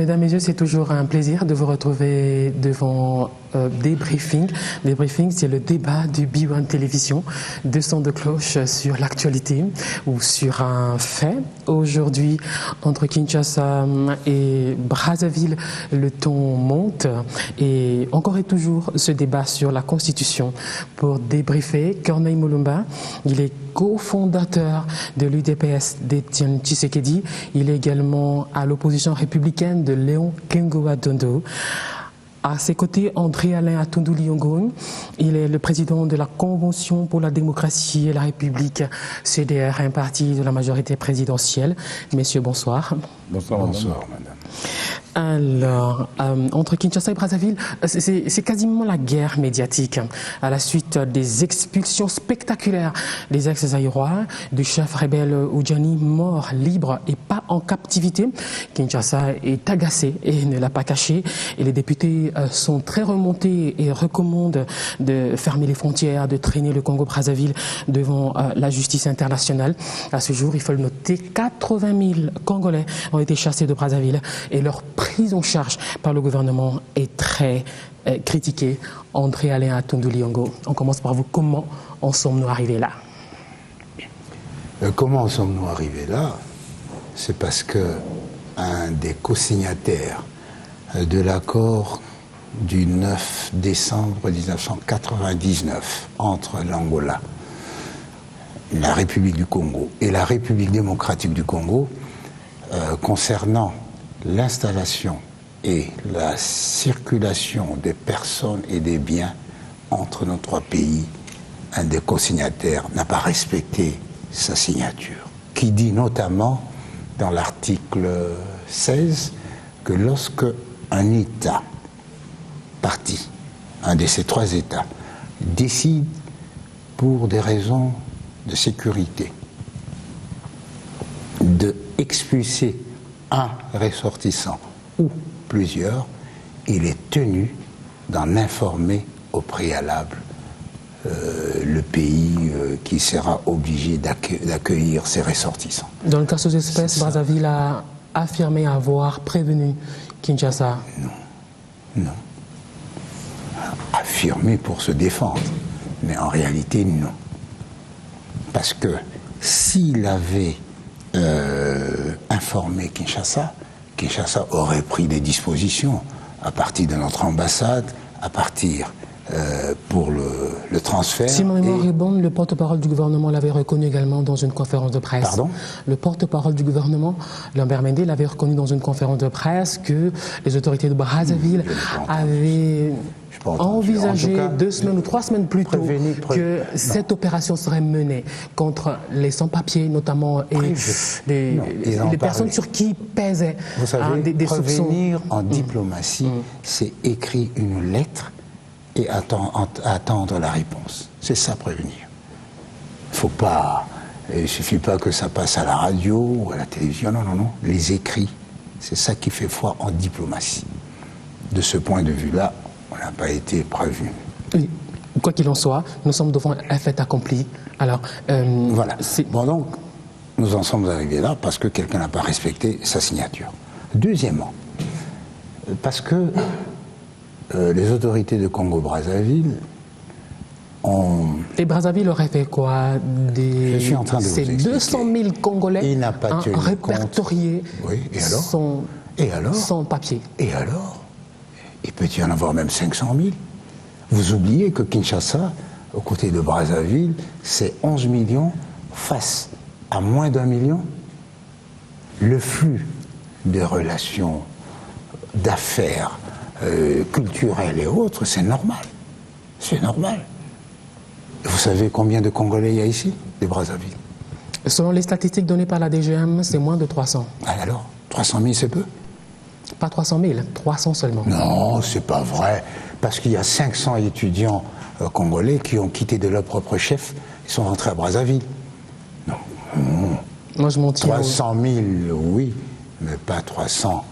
Mesdames, Messieurs, c'est toujours un plaisir de vous retrouver devant Débriefing. Débriefing, c'est le débat du B1 Télévision, deux sons de cloche sur l'actualité ou sur un fait. Aujourd'hui, entre Kinshasa et Brazzaville, le ton monte et encore et toujours ce débat sur la Constitution. Pour débriefer, Corneille Mulumba, il est cofondateur de l'UDPS d'Étienne Tshisekedi. Il est également à l'opposition républicaine de Léon Kengoa Dondo. À ses côtés, André-Alain Atundu-Liongo, il est le président de la Convention pour la démocratie et la République, CDR, un parti de la majorité présidentielle. Messieurs, bonsoir. Bonsoir, bonsoir madame. Alors, entre Kinshasa et Brazzaville, c'est quasiment la guerre médiatique à la suite des expulsions spectaculaires des ex-Zaïrois, du chef rebelle Oudjani mort, libre et pas en captivité. Kinshasa est agacé et ne l'a pas caché. Et les députés sont très remontés et recommandent de fermer les frontières, de traîner le Congo-Brazzaville devant la justice internationale. À ce jour, il faut le noter, 80 000 Congolais ont été chassés de Brazzaville et leur prise en charge par le gouvernement est très critiquée. André-Alain Atundu-Liongo, on commence par vous. Comment en sommes-nous arrivés là? Comment en sommes-nous arrivés là? C'est parce que un des co-signataires de l'accord du 9 décembre 1999 entre l'Angola, la République du Congo et la République démocratique du Congo concernant l'installation et la circulation des personnes et des biens entre nos trois pays, un des co-signataires n'a pas respecté sa signature, qui dit notamment dans l'article 16 que lorsque un État parti, un de ces trois États, décide pour des raisons de sécurité de expulser un ressortissant ou plusieurs, il est tenu d'en informer au préalable le pays qui sera obligé d'accueillir ces ressortissants. Dans le cas sous espèce, Brazzaville a affirmé avoir prévenu Kinshasa. Non. Affirmé pour se défendre, mais en réalité non. Parce que s'il avait informé Kinshasa, Kinshasa aurait pris des dispositions à partir de notre ambassade, à partir pour le transfert. Si ma mémoire est bonne, le porte-parole du gouvernement l'avait reconnu également dans une conférence de presse. Pardon? Le porte-parole du gouvernement, Lambert Mende, l'avait reconnu dans une conférence de presse que les autorités de Brazzaville avaient envisagé cas, 2 semaines ou 3 semaines plus tôt que cette opération serait menée contre les sans-papiers, notamment, et les personnes sur qui pèsaient des soupçons. Prévenir en diplomatie, c'est écrire une lettre et attendre la réponse. C'est ça, prévenir. Il ne suffit pas que ça passe à la radio ou à la télévision, non. Les écrits, c'est ça qui fait foi en diplomatie. De ce point de vue-là, on n'a pas été prévenu. Oui. Quoi qu'il en soit, nous sommes devant un fait accompli. Alors, voilà. Bon, donc, nous en sommes arrivés là parce que quelqu'un n'a pas respecté sa signature. Deuxièmement, parce que les autorités de Congo-Brazzaville ont... Et Brazzaville aurait fait quoi? Je suis en train de vous expliquer. 200 000 Congolais répertoriés sans papier. Et alors? Il peut y en avoir même 500 000. Vous oubliez que Kinshasa, aux côtés de Brazzaville, c'est 11 millions face à moins d'1 million. Le flux de relations, d'affaires, culturelles et autres, c'est normal. C'est normal. Vous savez combien de Congolais il y a ici, des Brazzaville? Selon les statistiques données par la DGM, c'est moins de 300. Alors, 300 000, c'est peu? Pas 300 000, 300 seulement. Non, c'est pas vrai. Parce qu'il y a 500 étudiants congolais qui ont quitté de leur propre chef, ils sont rentrés à Brazzaville. Non. Moi, je m'en tiens 300 000, oui, mais pas 300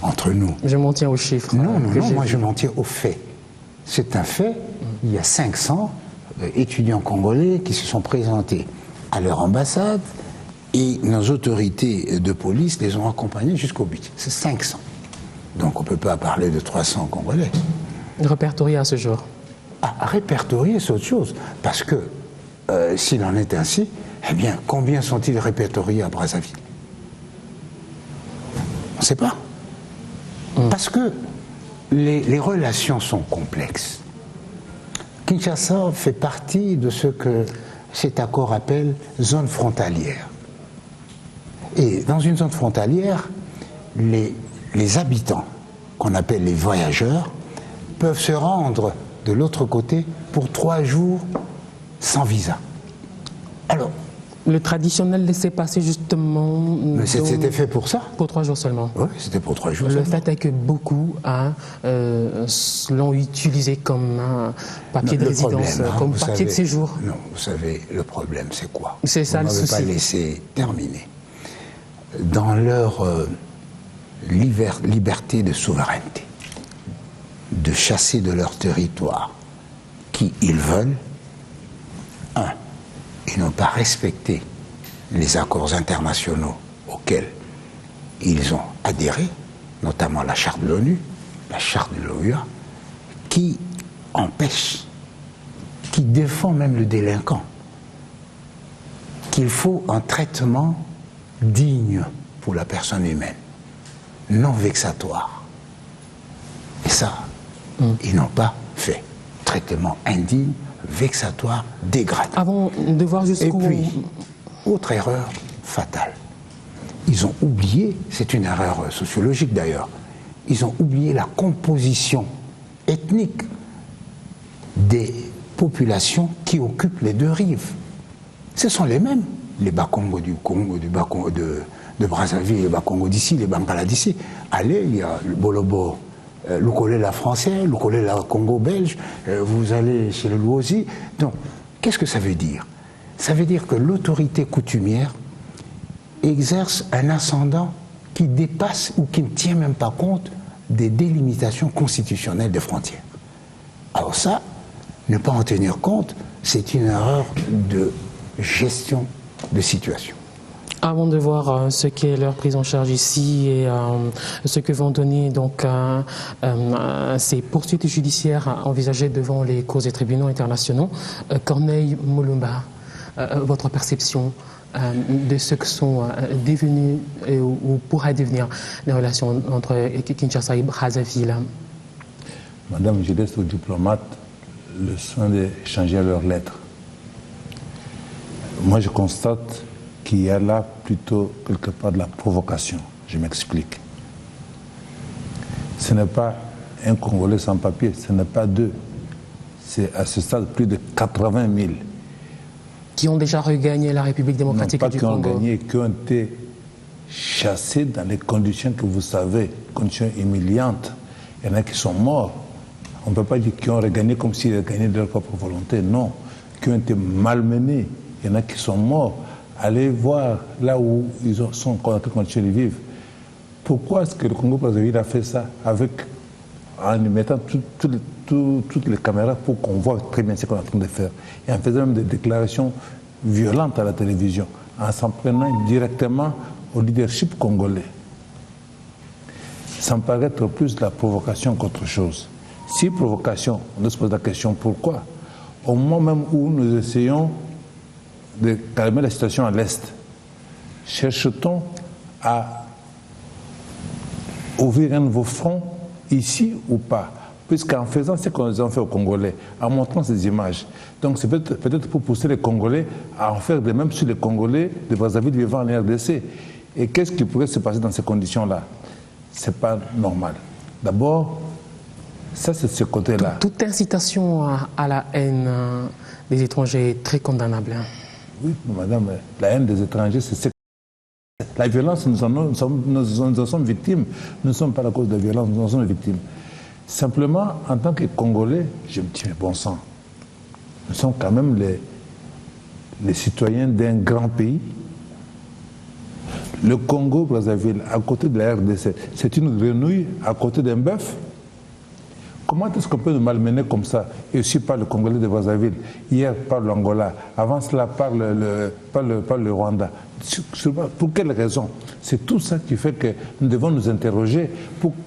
entre nous. Je m'en tiens aux chiffres. Non, moi je m'en tiens aux faits. C'est un fait, il y a 500 étudiants congolais qui se sont présentés à leur ambassade et nos autorités de police les ont accompagnés jusqu'au but. C'est 500. Donc on ne peut pas parler de 300 Congolais. Répertoriés à ce jour. Ah, répertoriés, c'est autre chose. Parce que s'il en est ainsi, eh bien, combien sont-ils répertoriés à Brazzaville? On ne sait pas. Parce que les relations sont complexes. Kinshasa fait partie de ce que cet accord appelle zone frontalière. Et dans une zone frontalière, les habitants, qu'on appelle les voyageurs, peuvent se rendre de l'autre côté pour 3 jours sans visa. Alors, le traditionnel laissez-passer justement... Mais c'était fait pour ça. Pour 3 jours seulement. Oui, c'était pour 3 jours Le seulement. fait est que beaucoup l'ont utilisé comme un papier de résidence, comme papier de séjour. Non, vous savez, le problème, c'est quoi? C'est ça le souci. Vous ne m'avez pas laissé terminer. Dans leur liberté de souveraineté, de chasser de leur territoire qui ils veulent, ils n'ont pas respecté les accords internationaux auxquels ils ont adhéré, notamment la charte de l'ONU, la charte de l'OUA, qui empêche, qui défend même le délinquant, qu'il faut un traitement digne pour la personne humaine, non vexatoire. Et ça, ils n'ont pas fait. Traitement indigne, vexatoire, dégradant. Avant de voir jusqu'où... Et puis, autre erreur fatale. Ils ont oublié, c'est une erreur sociologique d'ailleurs, ils ont oublié la composition ethnique des populations qui occupent les 2 rives. Ce sont les mêmes, les Bakongo du Congo, de Brazzaville, les Bakongo d'ici, les Bangala d'ici. Allez, il y a le Bolobo, Lukolela français, Lukolela Congo belge, vous allez chez le Luozi. Donc, qu'est-ce que ça veut dire? Ça veut dire que l'autorité coutumière exerce un ascendant qui dépasse ou qui ne tient même pas compte des délimitations constitutionnelles des frontières. Alors ça, ne pas en tenir compte, c'est une erreur de gestion de situation. Avant de voir ce qu'est leur prise en charge ici et ce que vont donner donc ces poursuites judiciaires envisagées devant les cours et tribunaux internationaux, Corneille Mulumba, votre perception de ce que sont devenus ou pourraient devenir les relations entre Kinshasa et Brazzaville? Madame, je laisse aux diplomates le soin d'échanger leurs lettres. Moi, je constate qu'il y a là plutôt quelque part de la provocation. Je m'explique. Ce n'est pas un Congolais sans papier, ce n'est pas 2. C'est à ce stade plus de 80 000. Qui ont déjà regagné la République démocratique du Congo. Non, pas qui ont gagné, qui ont été chassés dans les conditions que vous savez, conditions humiliantes. Il y en a qui sont morts. On ne peut pas dire qu'ils ont regagné comme s'ils avaient gagné de leur propre volonté. Non, qui ont été malmenés. Il y en a qui sont morts. Allez voir là où ils sont continués de vivre. Pourquoi est-ce que le Congo-Brazzaville a fait ça en y mettant toutes les caméras pour qu'on voit très bien ce qu'on est en train de faire, et en faisant même des déclarations violentes à la télévision, en s'en prenant directement au leadership congolais? Ça me paraît être plus de la provocation qu'autre chose. Si provocation, on doit se poser la question pourquoi? Au moment même où nous essayons de calmer la situation à l'Est, cherche-t-on à ouvrir un nouveau front ici ou pas? Puisqu'en faisant ce qu'on a fait aux Congolais, en montrant ces images, donc c'est peut-être pour pousser les Congolais à en faire de même sur les Congolais de Brazzaville vivant en RDC. Et qu'est-ce qui pourrait se passer dans ces conditions-là? C'est pas normal. D'abord, ça c'est ce côté-là. Toute incitation à la haine des étrangers est très condamnable. Oui, madame, la haine des étrangers, c'est la violence, nous en sommes victimes. Nous ne sommes pas la cause de la violence, nous en sommes victimes. Simplement, en tant que Congolais, je me dis, mais bon sang, nous sommes quand même les citoyens d'un grand pays. Le Congo-Brazzaville, à côté de la RDC, c'est une grenouille à côté d'un bœuf. comment est-ce qu'on peut nous malmener comme ça? Et aussi par le Congolais de Brazzaville, hier par l'Angola, avant cela par le Rwanda. Pour quelle raison? C'est tout ça qui fait que nous devons nous interroger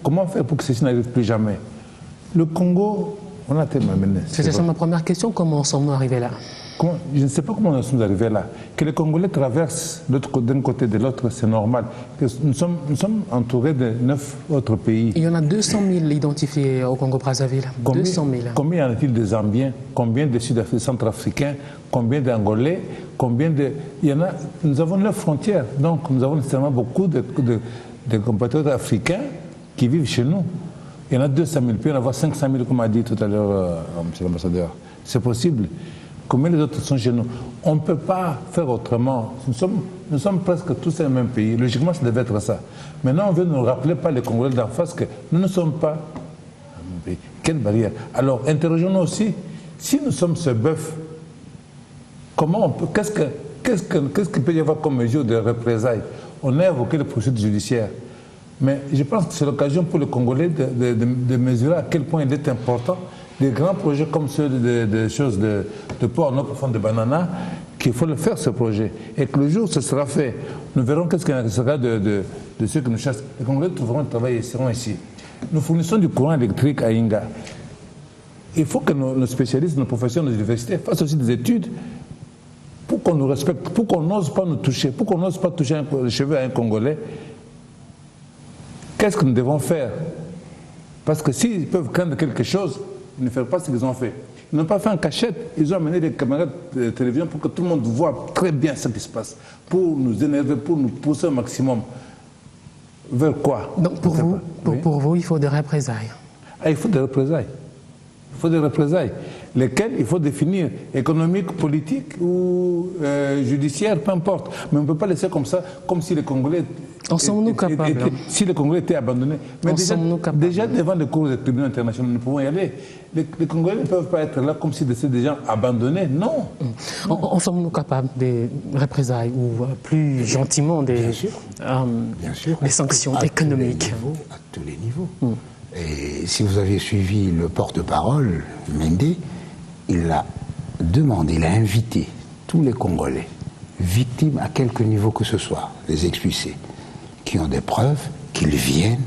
comment faire pour que ceci n'arrive plus jamais. Le Congo, on a été malmené. C'est ma première question, comment sommes-nous arrivés là? Je ne sais pas comment nous sommes arrivés là. Que les Congolais traversent d'un côté de l'autre, c'est normal. Nous sommes entourés de 9 autres pays. Il y en a 200 000 identifiés au Congo-Brazzaville. 200 000. Combien y en a-t-il de Zambiens? Combien de Centrafricains? Combien d'Angolais? Nous avons 9 frontières. Donc nous avons nécessairement beaucoup de compatriotes africains qui vivent chez nous. Il y en a 200 000, puis il y en a 500 000, comme a dit tout à l'heure M. l'ambassadeur. C'est possible. Combien les autres sont chez nous? On ne peut pas faire autrement. Nous sommes presque tous un même pays. Logiquement, ça devait être ça. Maintenant, on veut nous rappeler par les Congolais d'en face que nous ne sommes pas un même pays. Quelle barrière? Alors, interrogeons-nous aussi, si nous sommes ce bœuf, comment on peut, qu'est-ce qu'il peut y avoir comme mesure de représailles? On a évoqué les poursuites judiciaires. Mais je pense que c'est l'occasion pour les Congolais de mesurer à quel point il est important des grands projets comme ceux de port en eau profonde de Banana, qu'il faut le faire ce projet. Et que le jour où ce sera fait, nous verrons qu'est-ce qu'il sera de ceux qui nous chassent. Les Congolais trouveront le travail et seront ici. Nous fournissons du courant électrique à Inga. Il faut que nos spécialistes, nos professeurs, nos universités fassent aussi des études pour qu'on nous respecte, pour qu'on n'ose pas nous toucher, pour qu'on n'ose pas toucher les cheveux à un Congolais. Qu'est-ce que nous devons faire? Parce que s'ils peuvent craindre quelque chose, ils ne font pas ce qu'ils ont fait. Ils n'ont pas fait en cachette, ils ont amené des caméras de télévision pour que tout le monde voit très bien ce qui se passe, pour nous énerver, pour nous pousser au maximum. Vers quoi? Donc pour vous, il faut des représailles. Il faut des représailles. Il faut des représailles, lesquelles il faut définir, économiques, politiques ou judiciaires, peu importe. Mais on ne peut pas laisser comme ça, comme si les Congolais... En sommes-nous capables? Si les Congolais étaient abandonnés. Mais déjà devant les cours des tribunaux internationaux, nous pouvons y aller. Les Congolais ne peuvent pas être là comme si c'était des gens abandonnés. Non. En sommes-nous capables des représailles ou plus gentiment des sanctions économiques? À tous les niveaux. Et si vous avez suivi le porte-parole, Mende, il a demandé, il a invité tous les Congolais, victimes à quelque niveau que ce soit, les expulsés, qui ont des preuves, qu'ils viennent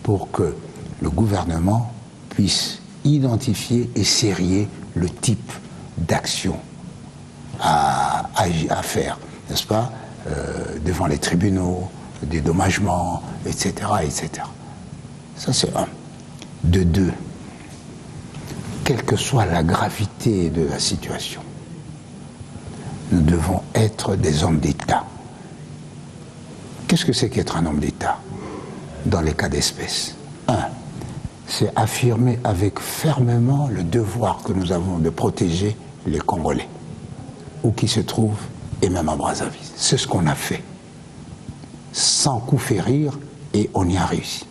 pour que le gouvernement puisse identifier et sérier le type d'action à faire, n'est-ce pas, devant les tribunaux, dédommagement, etc., etc. Ça, c'est un. De deux, quelle que soit la gravité de la situation, nous devons être des hommes d'État. Qu'est-ce que c'est qu'être un homme d'État dans les cas d'espèce? Un, c'est affirmer avec fermement le devoir que nous avons de protéger les Congolais, où qu'ils se trouvent, et même à Brazzaville. C'est ce qu'on a fait, sans coup férir, et on y a réussi.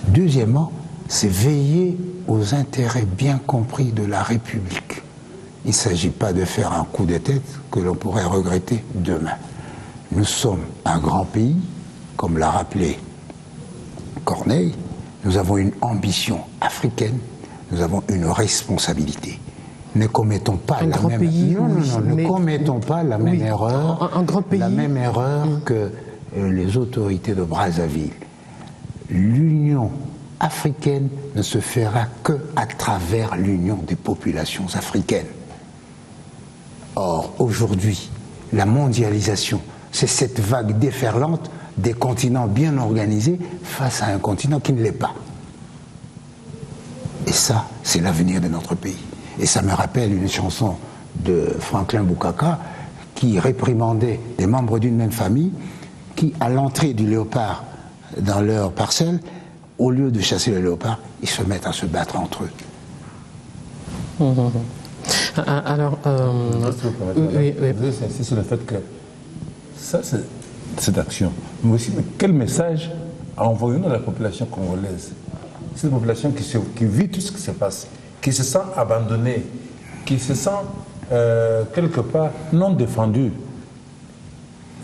Deuxièmement, c'est veiller aux intérêts bien compris de la République. Il ne s'agit pas de faire un coup de tête que l'on pourrait regretter demain. Nous sommes un grand pays, comme l'a rappelé Corneille, nous avons une ambition africaine, nous avons une responsabilité. Ne commettons pas la même erreur, la même erreur que les autorités de Brazzaville. L'union africaine ne se fera qu'à travers l'union des populations africaines. Or, aujourd'hui, la mondialisation, c'est cette vague déferlante des continents bien organisés face à un continent qui ne l'est pas. Et ça, c'est l'avenir de notre pays. Et ça me rappelle une chanson de Franklin Bukaka qui réprimandait des membres d'une même famille qui, à l'entrée du léopard dans leur parcelle, au lieu de chasser le léopard, ils se mettent à se battre entre eux. Alors, c'est sur le fait que ça, c'est cette action. Mais aussi, quel message envoyons-nous à la population congolaise? C'est une population qui vit tout ce qui se passe, qui se sent abandonnée, qui se sent quelque part non défendue.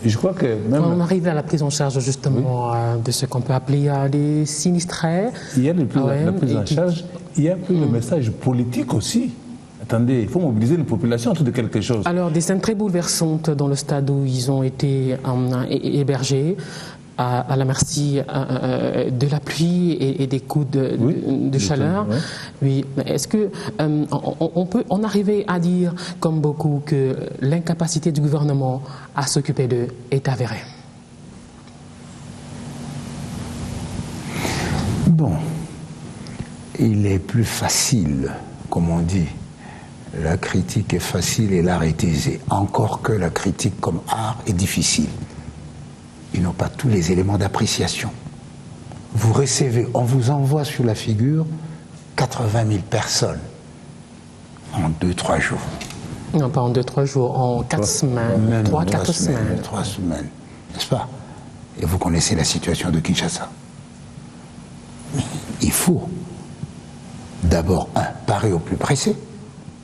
Je crois que même... On arrive à la prise en charge justement de ce qu'on peut appeler les sinistrés. Il y a la prise en charge, il y a le message politique aussi. Attendez, il faut mobiliser une population autour de quelque chose. Alors, des scènes très bouleversantes dans le stade où ils ont été hébergés, à la merci de la pluie et des coups de chaleur. Oui. Est-ce que on peut arriver à dire, comme beaucoup, que l'incapacité du gouvernement à s'occuper d'eux est avérée? Bon, il est plus facile, comme on dit. La critique est facile et l'art est aisé. Encore que la critique comme art est difficile. Ils n'ont pas tous les éléments d'appréciation. Vous recevez, on vous envoie sur la figure 80 000 personnes en 2-3 jours. Non, pas en 2-3 jours, en 4 semaines, 3-4 semaines. 3 semaines, n'est-ce pas? Et vous connaissez la situation de Kinshasa. Il faut d'abord, parer au plus pressé.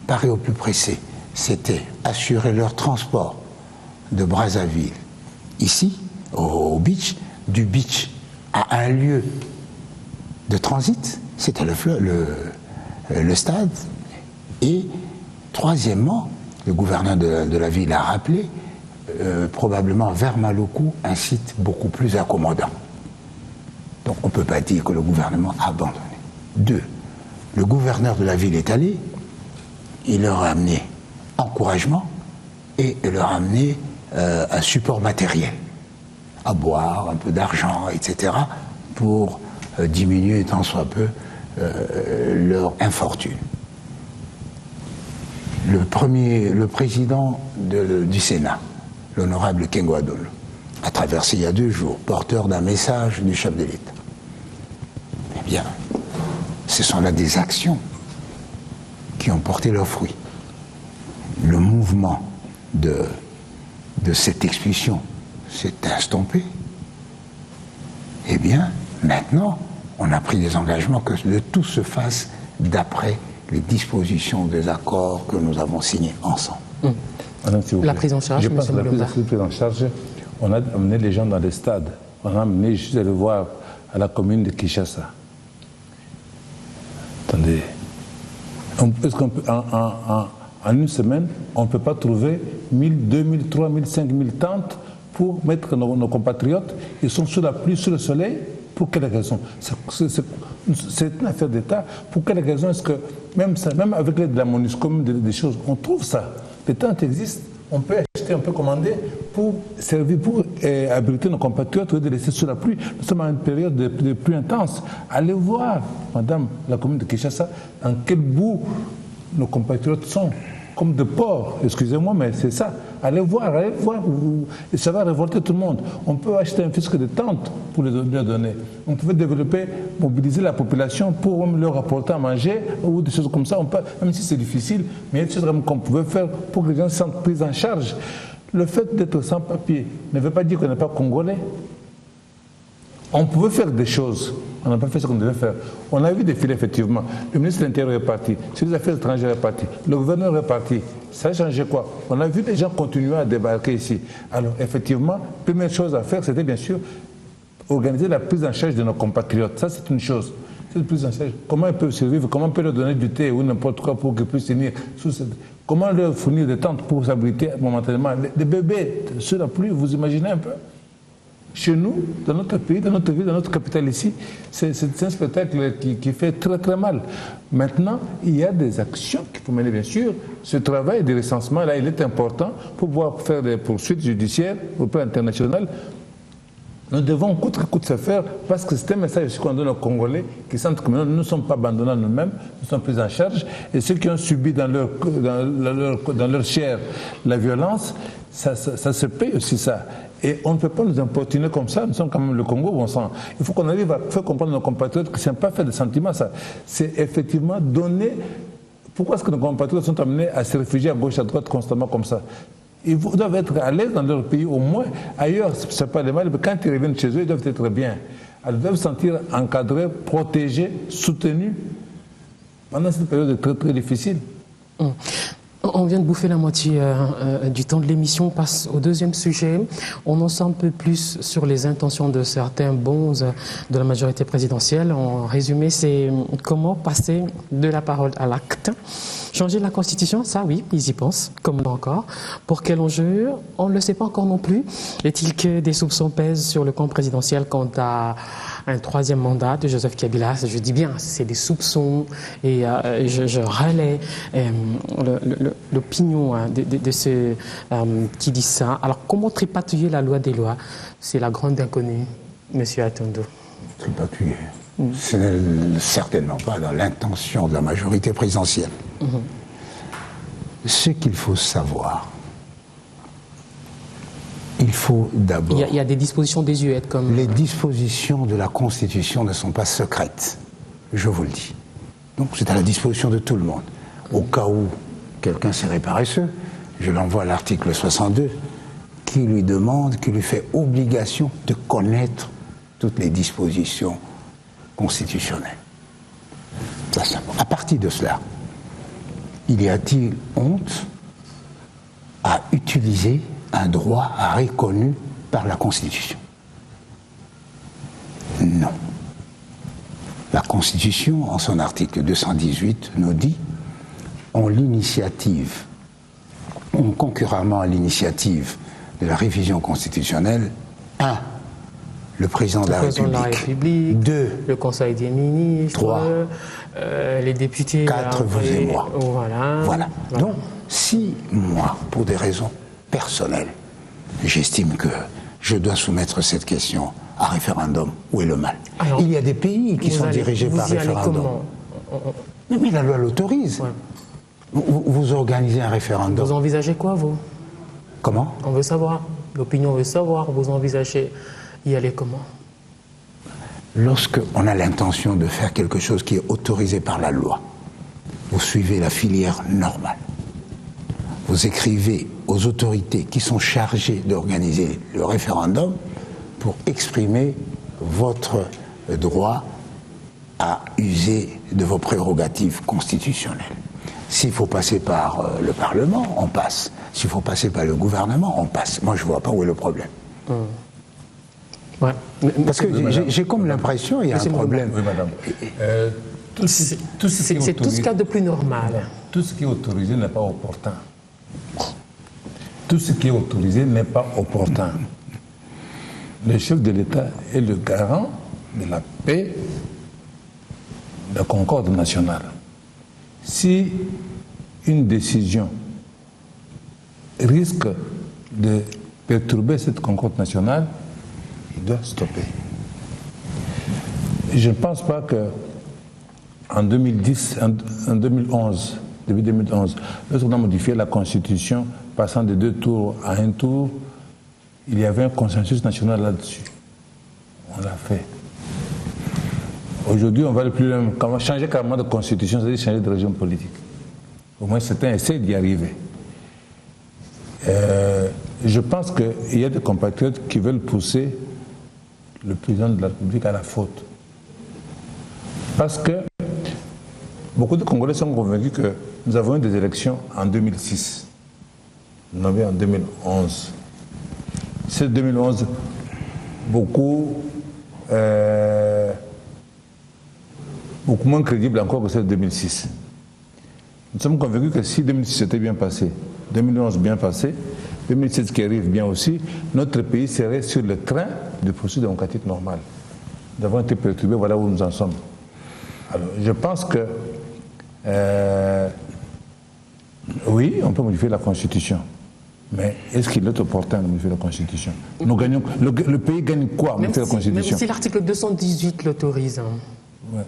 Parer au plus pressé, c'était assurer leur transport de Brazzaville, ici, au beach, du beach à un lieu de transit, c'était le stade. Et troisièmement, le gouverneur de la ville a rappelé, probablement vers Maluku, un site beaucoup plus accommodant. Donc on ne peut pas dire que le gouvernement a abandonné. 2, le gouverneur de la ville est allé, il leur a amené encouragement et il leur a amené un support matériel, à boire, un peu d'argent, etc., pour diminuer tant soit peu leur infortune. Le président du Sénat, l'honorable Kengo Adolo, a traversé il y a 2 jours, porteur d'un message du chef de l'État. Eh bien, ce sont là des actions qui ont porté leurs fruits. Le mouvement de cette expulsion s'est estompé. Eh bien, maintenant, on a pris des engagements que tout se fasse d'après les dispositions des accords que nous avons signés ensemble. Madame, la prise en charge, je pense que la prise en charge, on a amené les gens dans les stades. On a amené, juste à le voir, à la commune de Kinshasa. Attendez. Est-ce qu'on peut, en une semaine, on ne peut pas trouver 1000, 2000, 3000, 5000 tentes pour mettre nos compatriotes? Ils sont sous la pluie, sous le soleil. Pour quelle raison? C'est une affaire d'État. Pour quelle raison est-ce que, même avec l'aide de la MONUSCOM, des choses, on trouve ça? Les tentes existent, on peut acheter, on peut commander pour servir, pour abriter nos compatriotes, au lieu de laisser sous la pluie. Nous sommes à une période de pluie intense. Allez voir, madame, la commune de Kinshasa, dans quel bout nos compatriotes sont. Comme de porc, excusez-moi, mais c'est ça. Allez voir, et ça va révolter tout le monde. On peut acheter un fisc de tentes pour les donner. On peut développer, mobiliser la population pour leur apporter à manger ou des choses comme ça. On peut, même si c'est difficile, mais il y a des choses qu'on pouvait faire pour que les gens se sentent pris en charge. Le fait d'être sans papier ne veut pas dire qu'on n'est pas congolais. On pouvait faire des choses. On n'a pas fait ce qu'on devait faire. On a vu défiler effectivement. Le ministre de l'Intérieur est parti. Le ministre des Affaires étrangères est parti. Le gouverneur est parti. Ça a changé quoi? On a vu des gens continuer à débarquer ici. Alors effectivement, première chose à faire, c'était bien sûr organiser la prise en charge de nos compatriotes. Ça, c'est une chose. Cette prise en charge, comment ils peuvent survivre? Comment on peut leur donner du thé ou n'importe quoi pour qu'ils puissent tenir sous cette... Comment leur fournir des tentes pour s'abriter momentanément? Des bébés sous la pluie, vous imaginez un peu? Chez nous, dans notre pays, dans notre ville, dans notre capitale ici, c'est un spectacle qui fait très très mal. Maintenant, il y a des actions qu'il faut mener, bien sûr. Ce travail de recensement, là, il est important pour pouvoir faire des poursuites judiciaires au plan international. Nous devons coûte que coûte se faire parce que c'est un message aussi qu'on donne aux Congolais qui sentent que nous ne sommes pas abandonnés nous-mêmes, nous sommes pris en charge. Et ceux qui ont subi dans leur chair la violence, ça se paye aussi ça. Et on ne peut pas nous importuner comme ça, nous sommes quand même le Congo, bon sang. Il faut qu'on arrive à faire comprendre à nos compatriotes que ce n'est pas fait de sentiments, ça. C'est effectivement donner... Pourquoi est-ce que nos compatriotes sont amenés à se réfugier à gauche, à droite, constamment comme ça? Ils doivent être à l'aise dans leur pays, au moins. Ailleurs, ce n'est pas le mal, mais quand ils reviennent chez eux, ils doivent être bien. Ils doivent se sentir encadrés, protégés, soutenus pendant cette période très, très difficile. On vient de bouffer la moitié du temps de l'émission. On passe au deuxième sujet. On en sait un peu plus sur les intentions de certains bons de la majorité présidentielle. En résumé, c'est comment passer de la parole à l'acte. Changer la Constitution, ça oui, ils y pensent. Comment encore? Pour quel enjeu? On ne le sait pas encore non plus. Est-il que des soupçons pèsent sur le camp présidentiel quant à un troisième mandat de Joseph Kabila? Je dis bien, c'est des soupçons et je relaie l'opinion de ceux qui disent ça. Alors, comment tripatouiller la loi des lois? C'est la grande inconnue, Monsieur Atondo. Tripatouiller. Ce n'est certainement pas dans l'intention de la majorité présidentielle. Ce qu'il faut savoir, il faut d'abord... Il y a des dispositions désuètes comme... Les dispositions de la Constitution ne sont pas secrètes, je vous le dis. Donc c'est à la disposition de tout le monde. Au cas où quelqu'un serait paresseux, je l'envoie à l'article 62 qui lui demande, qui lui fait obligation de connaître toutes les dispositions constitutionnelles. Ça, à partir de cela, il y a-t-il honte à utiliser un droit reconnu par la Constitution? Non. La Constitution, en son article 218, nous dit concurremment à l'initiative de la révision constitutionnelle, 1. Le président de la République, 2. Le Conseil des ministres, 3. Les députés, 4. Vous et moi. Voilà. Donc, si moi, pour des raisons personnelles, j'estime que je dois soumettre cette question à référendum, où est le mal? Alors, il y a des pays qui sont dirigés par référendum. Mais la loi l'autorise. Ouais. Vous organisez un référendum. Vous envisagez quoi, vous? Comment? On veut savoir. L'opinion veut savoir. Vous envisagez y aller comment? Lorsqu'on a l'intention de faire quelque chose qui est autorisé par la loi, vous suivez la filière normale. Vous écrivez aux autorités qui sont chargées d'organiser le référendum pour exprimer votre droit à user de vos prérogatives constitutionnelles. S'il faut passer par le Parlement, on passe. S'il faut passer par le gouvernement, on passe. Moi, je ne vois pas où est le problème. Ouais. Parce que j'ai comme l'impression qu'il y a un problème. Oui, madame. C'est tout ce qu'il y a de plus normal. Tout ce qui est autorisé n'est pas opportun. Tout ce qui est autorisé n'est pas opportun. Le chef de l'État est le garant de la paix, de la concorde nationale. Si une décision risque de perturber cette concorde nationale, il doit stopper. Je ne pense pas que en 2011, début 2011, lorsqu'on a modifié la Constitution, passant de 2 tours à 1 tour, il y avait un consensus national là-dessus. On l'a fait. Aujourd'hui, on va le plus loin. Comment changer carrément de constitution, c'est-à-dire changer de régime politique. Au moins, certains essaient d'y arriver. Je pense qu'il y a des compatriotes qui veulent pousser le président de la République à la faute. Parce que beaucoup de Congolais sont convaincus que nous avons eu des élections en 2006. Nous en avons en 2011. C'est 2011, beaucoup moins crédible encore que celle de 2006. Nous sommes convaincus que si 2006 s'était bien passé, 2011 bien passé, 2007 qui arrive bien aussi, notre pays serait sur le train de processus démocratique normal. Nous avons été perturbés, voilà où nous en sommes. Alors, je pense que oui, on peut modifier la Constitution. Mais est-ce qu'il est opportun de modifier la Constitution? Nous gagnons, le pays gagne quoi à modifier la Constitution? Même si l'article 218 l'autorise. Ouais.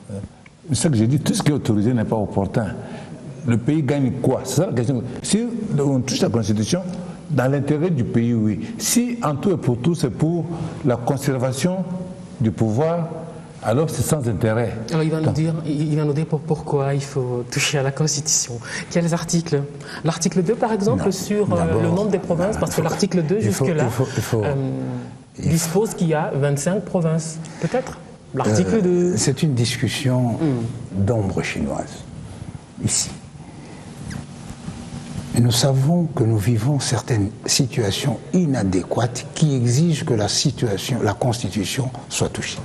C'est ça que j'ai dit, tout ce qui est autorisé n'est pas opportun. Le pays gagne quoi? C'est ça la question. Si on touche la Constitution, dans l'intérêt du pays, oui. Si en tout et pour tout, c'est pour la conservation du pouvoir, alors c'est sans intérêt. Alors il va nous dire pourquoi il faut toucher à la Constitution. Quels articles? L'article 2 par exemple sur le nombre des provinces, parce que l'article 2 jusque-là dispose qu'il y a 25 provinces, peut-être? L'article 2. C'est une discussion d'ombre chinoise, ici. Mais nous savons que nous vivons certaines situations inadéquates qui exigent que la Constitution soit touchée.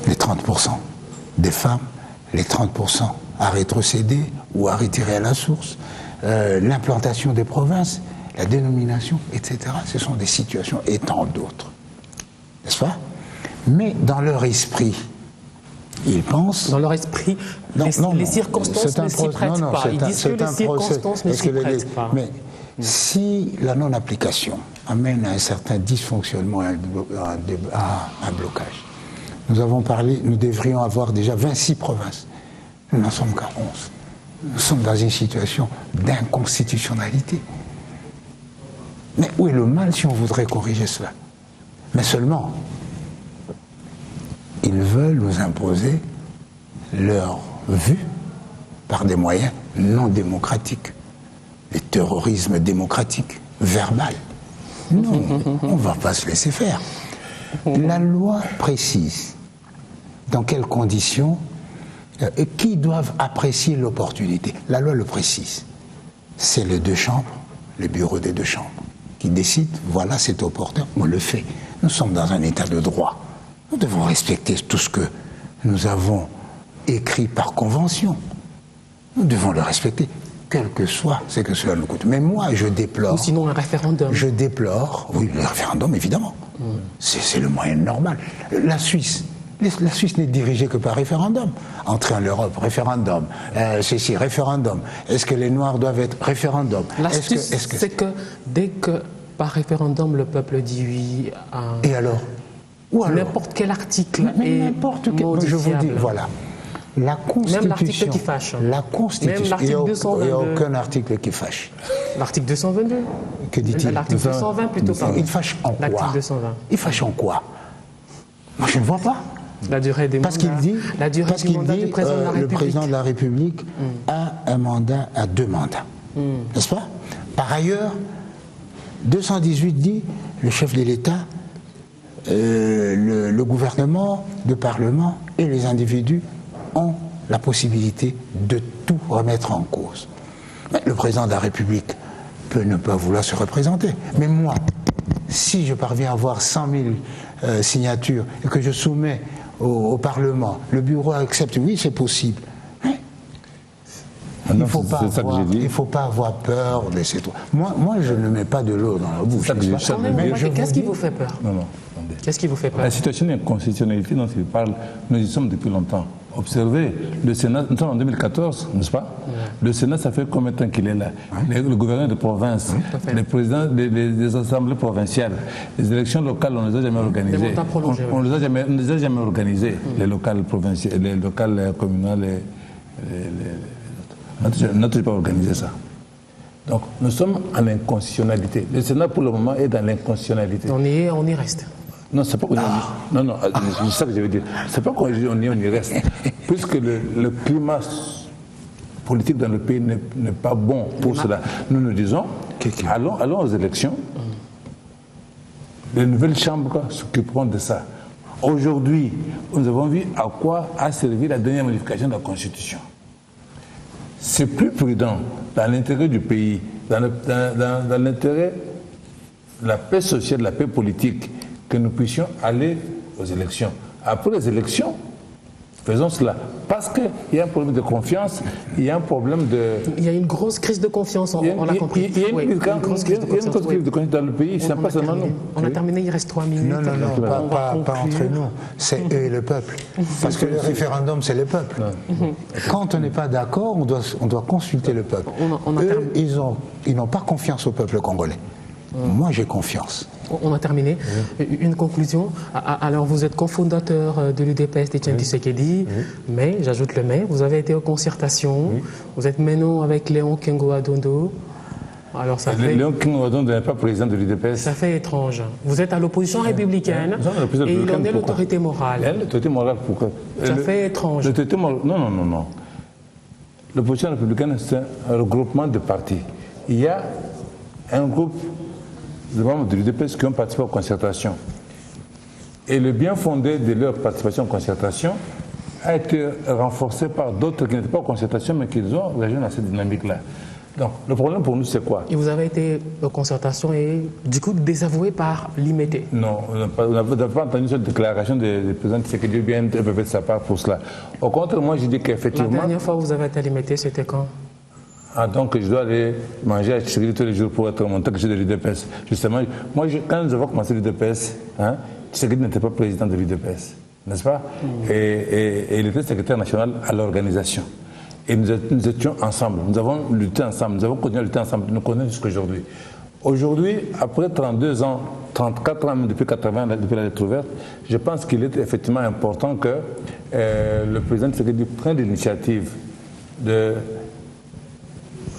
Les 30% des femmes, les 30% à rétrocéder ou à retirer à la source, l'implantation des provinces, la dénomination, etc. Ce sont des situations et tant d'autres. N'est-ce pas? Mais dans leur esprit, ils pensent... Dans leur esprit, les circonstances ne s'y prêtent pas. Ils disent que les circonstances ne s'y prêtent pas. Mais si la non-application amène à un certain dysfonctionnement, à un blocage, nous devrions avoir déjà 26 provinces. Nous n'en sommes qu'à 11. Nous sommes dans une situation d'inconstitutionnalité. Mais où est le mal si on voudrait corriger cela? Mais seulement, ils veulent nous imposer leur vue par des moyens non démocratiques, des terrorismes démocratiques, verbal. Non, on ne va pas se laisser faire. La loi précise dans quelles conditions et qui doivent apprécier l'opportunité. La loi le précise. C'est les deux chambres, les bureaux des deux chambres, qui décident, voilà, c'est opportun, on le fait. Nous sommes dans un état de droit. Nous devons respecter tout ce que nous avons écrit par convention. Nous devons le respecter, quel que soit ce que cela nous coûte. Mais moi, je déplore... Ou sinon un référendum. Je déplore, oui, le référendum, évidemment. C'est le moyen normal. La Suisse n'est dirigée que par référendum. Entrer en Europe, référendum. Ceci, référendum. Est-ce que les Noirs doivent être référendum? L'astuce, c'est que dès que par référendum, le peuple dit oui à... Et alors? N'importe quel article mais n'importe quel... Je vous dis, voilà. La Constitution... Même l'article qui fâche. La Constitution... Même l'article 222. Il n'y a aucun article qui fâche. L'article 222. Que dit-il? L'article 220 plutôt, pardon. Il fâche en quoi? L'article 220. Il fâche en quoi? Moi, je ne vois pas. La durée des parce mandats. Qu'il dit, le président de la République a un mandat à 2 mandats. N'est-ce pas? Par ailleurs, 218 dit, le chef de l'État, le gouvernement, le Parlement et les individus ont la possibilité de tout remettre en cause. Mais le président de la République peut ne pas vouloir se représenter. Mais moi, si je parviens à avoir 100 000 signatures et que je soumets au Parlement, le bureau accepte, oui, c'est possible. Il ne faut pas avoir peur de ces trucs. Moi, je ne mets pas de l'eau dans la bouche. Qu'est-ce qui vous fait peur? Non. Qu'est-ce qui vous fait peur? La situation d'inconstitutionnalité dont il parle, nous y sommes depuis longtemps. Observez, le Sénat, nous sommes en 2014, n'est-ce pas? Le Sénat, ça fait combien de temps qu'il est là? Le gouverneur de province, les présidents des assemblées provinciales, les élections locales, on ne les a jamais organisées. On ne les a jamais organisées, les locales provinciales, les locales communales, on n'a toujours pas organisé ça. Donc, nous sommes en inconstitutionnalité. Le Sénat, pour le moment, est dans l'inconstitutionnalité. On y reste. Non, c'est pas qu'on c'est ça que je veux dire. C'est pas qu'on y reste. Puisque le climat politique dans le pays n'est pas bon pour cela. Nous disons, allons aux élections. Les nouvelles chambres s'occuperont de ça. Aujourd'hui, nous avons vu à quoi a servi la dernière modification de la Constitution. C'est plus prudent dans l'intérêt du pays, dans l'intérêt de la paix sociale, de la paix politique, que nous puissions aller aux élections. Après les élections, faisons cela. Parce qu'il y a un problème de confiance, il y a un problème de... Il y a une grosse crise de confiance, on l'a compris. Il y a une grosse crise de confiance dans le pays, c'est pas seulement nous. On a terminé, il reste 3 minutes. Non, pas entre nous. C'est eux et le peuple. Parce que le référendum, c'est le peuple. Quand on n'est pas d'accord, on doit consulter le peuple. Eux, ils n'ont pas confiance au peuple congolais. Moi, j'ai confiance. On a terminé. Une conclusion. Alors, vous êtes cofondateur de l'UDPS d'Etienne Tshisekedi, mais, j'ajoute le mais, vous avez été aux concertations, vous êtes maintenant avec Léon Kengo-Adondo. Alors, ça fait... Léon Kengo-Adondo n'est pas président de l'UDPS. Ça fait étrange. Vous êtes à l'opposition républicaine et il en est l'autorité morale. L'autorité morale, pourquoi? Ça fait étrange. L'autorité morale, non. L'opposition républicaine, c'est un regroupement de partis. Il y a un groupe de membres de l'UDPS qui ont participé aux concertations. Et le bien fondé de leur participation aux concertations a été renforcé par d'autres qui n'étaient pas en concertation, mais qui ont rejoint dans cette dynamique-là. Donc, le problème pour nous, c'est quoi? Et vous avez été en concertation et du coup désavoué par l'IMT? Non, on n'a pas entendu cette déclaration du président Tshisekedi bien de sa part pour cela. Au contraire, moi, je dis qu'effectivement... La dernière fois où vous avez été à l'IMT, c'était quand? Ah, donc je dois aller manger à Tshisekedi tous les jours pour être monté que j'ai de l'UDPS. Justement, moi, quand nous avons commencé l'UDPS, Tshisekedi n'était pas président de l'UDPS, n'est-ce pas? Et il était secrétaire national à l'organisation. Et nous étions ensemble, nous avons lutté ensemble, nous avons continué à lutter ensemble, nous connaissons jusqu'à aujourd'hui. Aujourd'hui, après 32 ans, 34 ans, depuis 80, depuis la lettre ouverte, je pense qu'il est effectivement important que le président Tshisekedi prenne l'initiative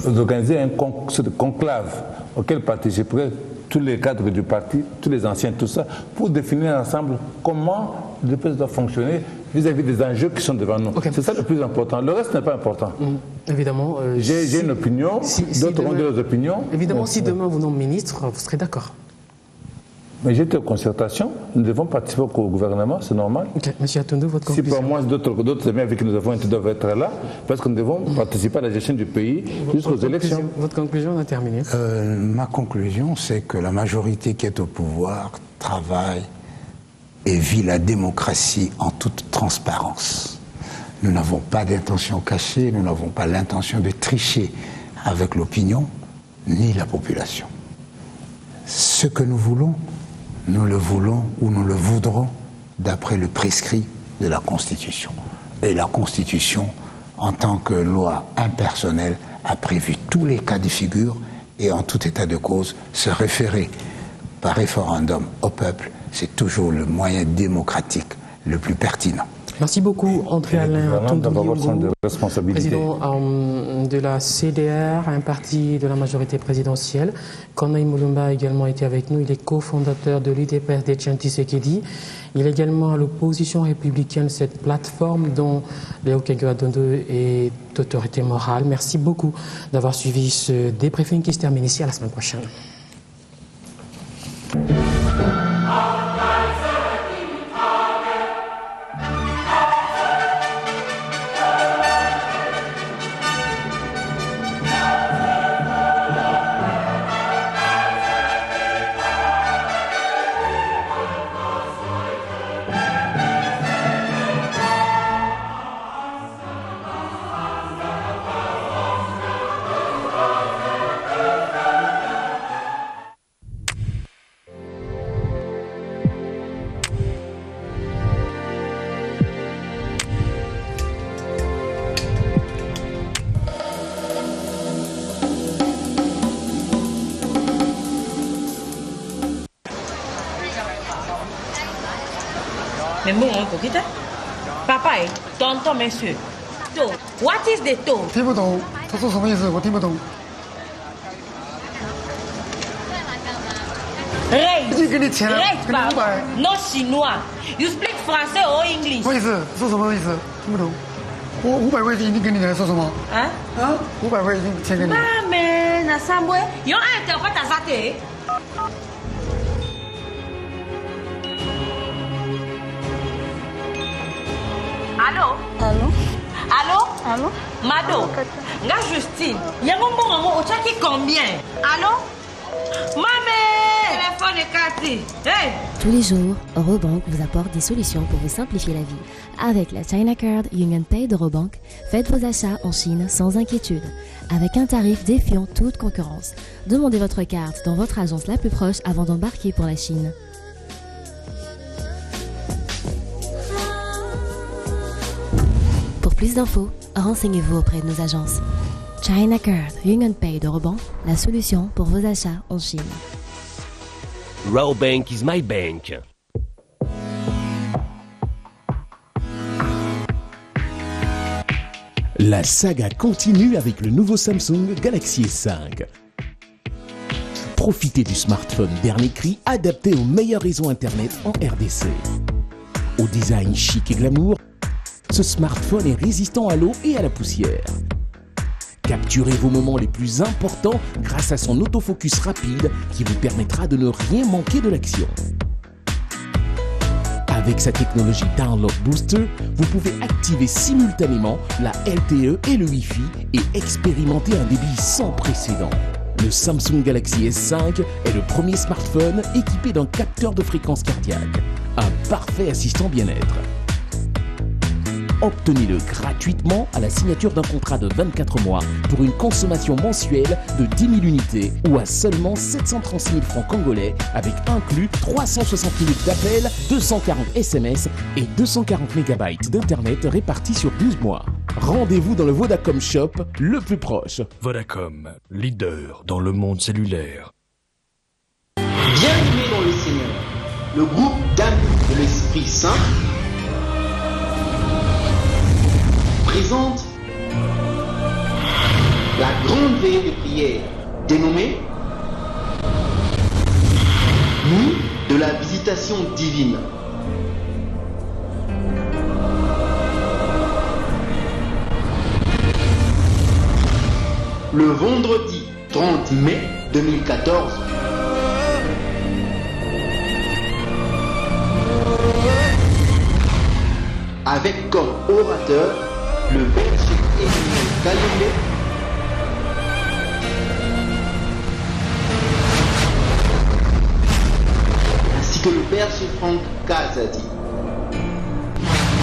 d'organiser un conclave auquel participeraient tous les cadres du parti, tous les anciens, tout ça, pour définir ensemble comment le pays doit fonctionner vis-à-vis des enjeux qui sont devant nous. Okay. C'est ça le plus important. Le reste n'est pas important. Évidemment. J'ai une opinion, d'autres ont d'autres opinions. Évidemment, si demain vous nommez ministre, vous serez d'accord. Mais j'étais en concertation, nous devons participer au gouvernement, c'est normal. Ok, M. Atondo, votre conclusion. Si pour moi, d'autres amis avec qui nous avons été doivent être là, parce que nous devons participer à la gestion du pays jusqu'aux élections. Votre conclusion, on a terminé. Ma conclusion, c'est que la majorité qui est au pouvoir travaille et vit la démocratie en toute transparence. Nous n'avons pas d'intention cachée, nous n'avons pas l'intention de tricher avec l'opinion ni la population. Ce que nous voulons, nous le voulons ou nous le voudrons d'après le prescrit de la Constitution. Et la Constitution, en tant que loi impersonnelle, a prévu tous les cas de figure et en tout état de cause, se référer par référendum au peuple, c'est toujours le moyen démocratique le plus pertinent. Merci beaucoup, André-Alain Tondouliogo, président de la CDR, un parti de la majorité présidentielle. Corneille Mulumba a également été avec nous. Il est cofondateur de l'UDPS d'Etienne Tshisekedi. Il est également à l'opposition républicaine, cette plateforme dont Léo Kengouadondo est autorité morale. Merci beaucoup d'avoir suivi ce débriefing qui se termine ici. À la semaine prochaine. Mais bon, Kokita. Papa, tonton, monsieur. To. What is the to? 听不懂，他说什么意思？我听不懂。 Rate. 已经给你钱了， Rate, 给你500。 no chinois. You speak français or English? 什么意思？说什么意思？听不懂。我500块钱已经给你了，说什么？啊？500块已经钱给你。妈咪，那三位，用爱掉把打啥的？ Allô? Allô? Allô? Allô? Mado? Nga Justine. Yango mbongo ochaki combien? Allô? Maman! Téléphone est cassé. Hey! Tous les jours, Eurobank vous apporte des solutions pour vous simplifier la vie. Avec la China Card Union Pay d'Eurobank, faites vos achats en Chine sans inquiétude. Avec un tarif défiant toute concurrence. Demandez votre carte dans votre agence la plus proche avant d'embarquer pour la Chine. Pour plus d'infos, renseignez-vous auprès de nos agences. China Card Union Pay d'Eurobank, la solution pour vos achats en Chine. Rawbank is my bank. La saga continue avec le nouveau Samsung Galaxy S5. Profitez du smartphone dernier cri adapté au meilleur réseau internet en RDC. Au design chic et glamour, ce smartphone est résistant à l'eau et à la poussière. Capturez vos moments les plus importants grâce à son autofocus rapide qui vous permettra de ne rien manquer de l'action. Avec sa technologie Download Booster, vous pouvez activer simultanément la LTE et le Wi-Fi et expérimenter un débit sans précédent. Le Samsung Galaxy S5 est le premier smartphone équipé d'un capteur de fréquence cardiaque, un parfait assistant bien-être. Obtenez-le gratuitement à la signature d'un contrat de 24 mois pour une consommation mensuelle de 10 000 unités ou à seulement 736 000 francs congolais avec inclus 360 minutes d'appel, 240 SMS et 240 MB d'internet répartis sur 12 mois. Rendez-vous dans le Vodacom Shop le plus proche. Vodacom, leader dans le monde cellulaire. Bienvenue dans le Seigneur, le groupe d'amis de l'Esprit Saint présente la grande veillée de prière dénommée Nuit de la visitation divine. Le vendredi 30 mai 2014, avec comme orateur le Père Emmanuel Kayembe, ainsi que le Père Franck Kazadi.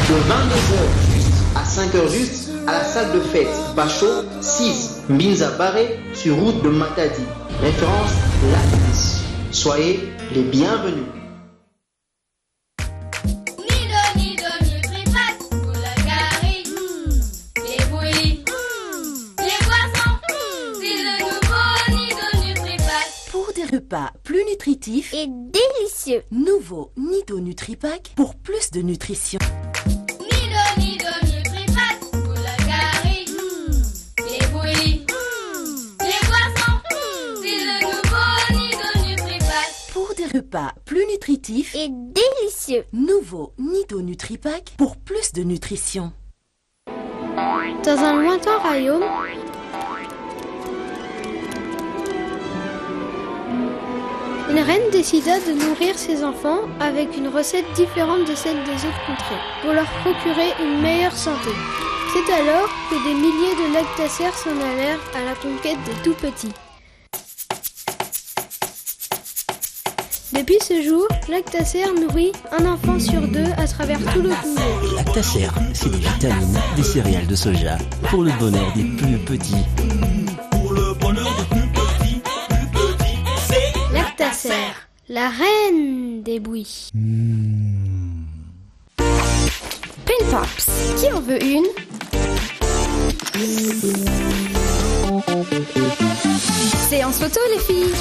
De 22h juste à 5h juste à la salle de fête Bachot 6 Mbinza Barré sur route de Matadi. Référence Latis. Soyez les bienvenus. Repas plus nutritifs et délicieux. Nouveau Nido Nutripack pour plus de nutrition. Nido Nutripack pour la galerie. Les bouillies, les boissons, c'est le nouveau Nido Nutripack. Pour des repas plus nutritifs et délicieux. Nouveau Nido Nutripack pour plus de nutrition. Dans un lointain royaume, une reine décida de nourrir ses enfants avec une recette différente de celle des autres contrées, pour leur procurer une meilleure santé. C'est alors que des milliers de lactacères s'en allèrent à la conquête des tout-petits. Depuis ce jour, Lactacer nourrit un enfant sur 2 à travers tout le Congo. Lactacer, c'est des vitamines, des céréales de soja, pour le bonheur des plus petits. Pour le bonheur des plus petits, c'est Lactacer, la reine des bouillies. Pin Pops, qui en veut une? Séance photo les filles.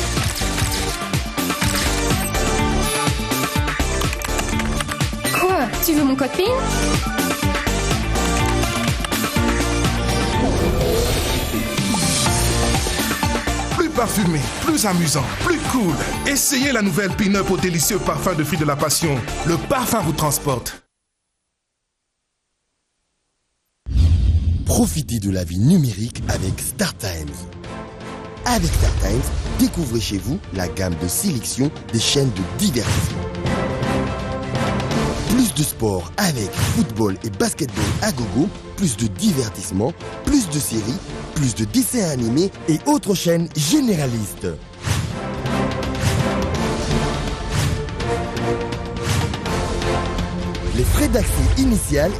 Quoi? Tu veux mon code PIN? Plus parfumé, plus amusant, plus cool. Essayez la nouvelle Pin-Up au délicieux parfum de fruits de la passion. Le parfum vous transporte. Profitez de la vie numérique avec StarTimes. Avec StarTimes, découvrez chez vous la gamme de sélection des chaînes de divertissement. Plus de sport avec football et basketball à gogo, plus de divertissement, plus de séries, plus de dessins animés et autres chaînes généralistes. Les frais d'accès initial